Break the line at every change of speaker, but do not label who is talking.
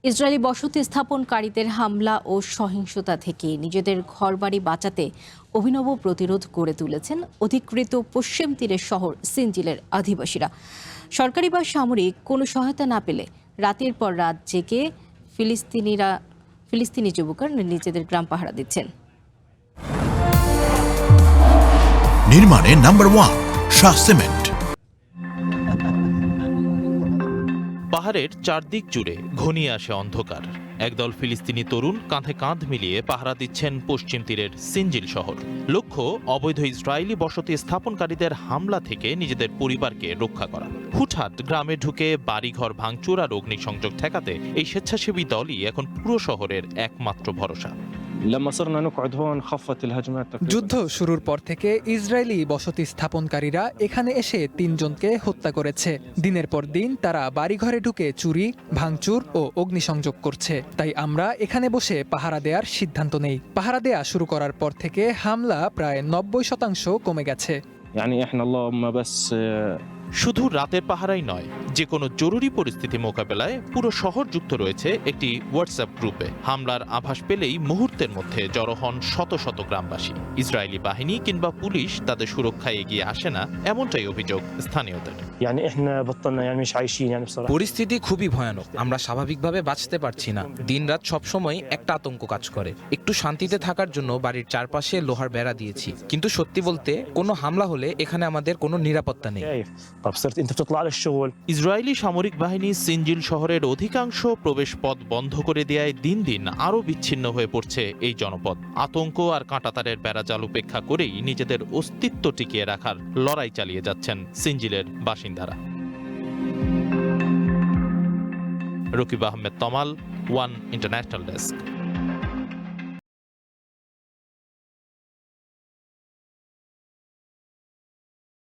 Israeli বসতি স্থাপনকারীদের হামলা ও সহিংসতা থেকে নিজেদের ঘরবাড়ি বাঁচাতে অভিনব প্রতিরোধ গড়ে তুলেছেন অধিকৃত পশ্চিম তীরের শহর সিনজিলের আদিবাসীরা। সরকারি বা সামরিক কোনো সহায়তা না পেলে রাতের পর রাত জেগে ফিলিস্তিনি যুবকরা নিজেদের গ্রাম পাহারা দিচ্ছেন।
নির্মাণে নাম্বার 1 শাহ সিমেন্ট।
পাহাড়ের চারদিক জুড়ে ঘনিয়ে আসে অন্ধকার। একদল ফিলিস্তিনি তরুণ কাঁধে কাঁধ মিলিয়ে পাহারা দিচ্ছেন পশ্চিম তীরের সিনজিল শহর। লক্ষ্য অবৈধ ইসরায়েলি বসতি স্থাপনকারীদের হামলা থেকে নিজেদের পরিবারকে রক্ষা করা। হুটহাট গ্রামে ঢুকে বাড়িঘর ভাঙচুর আর অগ্নিসংযোগ ঠেকাতে এই স্বেচ্ছাসেবী দলই এখন পুরো শহরের একমাত্র ভরসা।
যুদ্ধ শুরুর পর থেকে ইসরায়েলি বসতি স্থাপনকারীরা এখানে এসে 3 জনকে হত্যা করেছে। দিনের পর দিন তারা বাড়িঘরে ঢুকে চুরি, ভাঙচুর ও অগ্নিসংযোগ করছে। তাই আমরা এখানে বসে পাহারা দেওয়ার সিদ্ধান্ত নেই। পাহারা দেয়া শুরু করার পর থেকে হামলা প্রায় 90% কমে গেছে।
শুধু রাতের পাহারাই নয়, যে কোনো জরুরি পরিস্থিতি মোকাবেলায় পুরো শহর যুক্ত রয়েছে একটি হোয়াটসঅ্যাপ গ্রুপে। হামলার আভাস পেলেই মুহূর্তের মধ্যে জড়ো হন শত শত গ্রামবাসী। ইসরায়েলি বাহিনী কিংবা পুলিশ তাদের সুরক্ষায় এগিয়ে আসে না, এমনটাই অভিযোগ স্থানীয়দের।
পরিস্থিতি খুবই ভয়ানক। আমরা স্বাভাবিকভাবে বাঁচতে পারছি না। দিনরাত সবসময় একটা আতঙ্ক কাজ করে। একটু শান্তিতে থাকার জন্য বাড়ির চারপাশে লোহার বেড়া দিয়েছি, কিন্তু সত্যি বলতে কোনো হামলা হলে এখানে আমাদের কোনো নিরাপত্তা নেই।
ইসরায়েলি সামরিক বাহিনী সিনজিল শহরের অধিকাংশ প্রবেশ পথ বন্ধ করে দেয়ায় দিন দিন আরও বিচ্ছিন্ন হয়ে পড়ছে এই জনপদ। আতঙ্ক আর কাঁটাতারের বেড়াজাল উপেক্ষা করেই নিজেদের অস্তিত্ব টিকিয়ে রাখার লড়াই চালিয়ে যাচ্ছেন সিনজিলের বাসিন্দারা। রকিব আহমেদ তমাল, ওয়ান ইন্টারন্যাশনাল ডেস্ক।